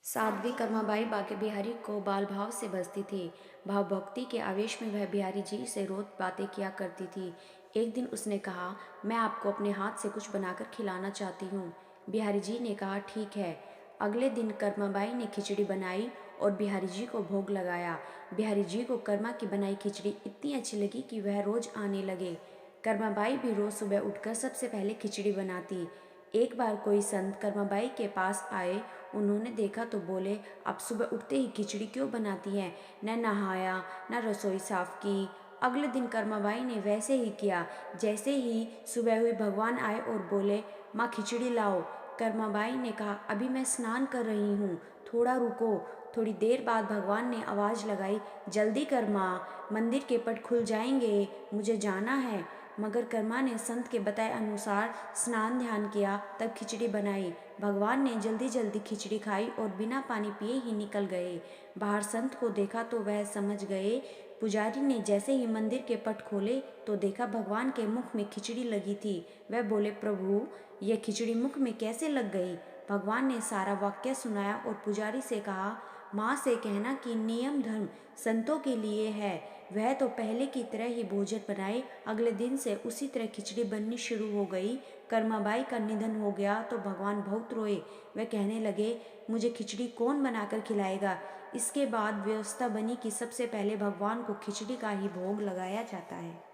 साध्वी कर्माबाई बाके बिहारी को बाल भाव से बसती थी। भाव भक्ति के आवेश में वह बिहारी जी से रोज बातें किया करती थी। एक दिन उसने कहा, मैं आपको अपने हाथ से कुछ बनाकर खिलाना चाहती हूँ। बिहारी जी ने कहा, ठीक है। अगले दिन कर्माबाई ने खिचड़ी बनाई और बिहारी जी को भोग लगाया। बिहारी जी को कर्मा की बनाई खिचड़ी इतनी अच्छी लगी कि वह रोज आने लगे। कर्माबाई भी रोज सुबह उठकर सबसे पहले खिचड़ी बनाती। एक बार कोई संत कर्माबाई के पास आए। उन्होंने देखा तो बोले, आप सुबह उठते ही खिचड़ी क्यों बनाती हैं? न नहाया न रसोई साफ की। अगले दिन कर्माबाई ने वैसे ही किया। जैसे ही सुबह हुई भगवान आए और बोले, माँ खिचड़ी लाओ। कर्माबाई ने कहा, अभी मैं स्नान कर रही हूँ, थोड़ा रुको। थोड़ी देर बाद भगवान ने आवाज़ लगाई, जल्दी कर माँ, मंदिर के पट खुल जाएंगे, मुझे जाना है। मगर कर्मा ने संत के बताए अनुसार स्नान ध्यान किया, तब खिचड़ी बनाई। भगवान ने जल्दी जल्दी खिचड़ी खाई और बिना पानी पिए ही निकल गए। बाहर संत को देखा तो वह समझ गए। पुजारी ने जैसे ही मंदिर के पट खोले तो देखा भगवान के मुख में खिचड़ी लगी थी। वह बोले, प्रभु यह खिचड़ी मुख में कैसे लग गई? भगवान ने सारा वाक्य सुनाया और पुजारी से कहा, माँ से कहना कि नियम धर्म संतों के लिए है। वह तो पहले की तरह ही भोजन बनाए। अगले दिन से उसी तरह खिचड़ी बननी शुरू हो गई। कर्माबाई का निधन हो गया तो भगवान बहुत रोए। वह कहने लगे, मुझे खिचड़ी कौन बनाकर खिलाएगा? इसके बाद व्यवस्था बनी कि सबसे पहले भगवान को खिचड़ी का ही भोग लगाया जाता है।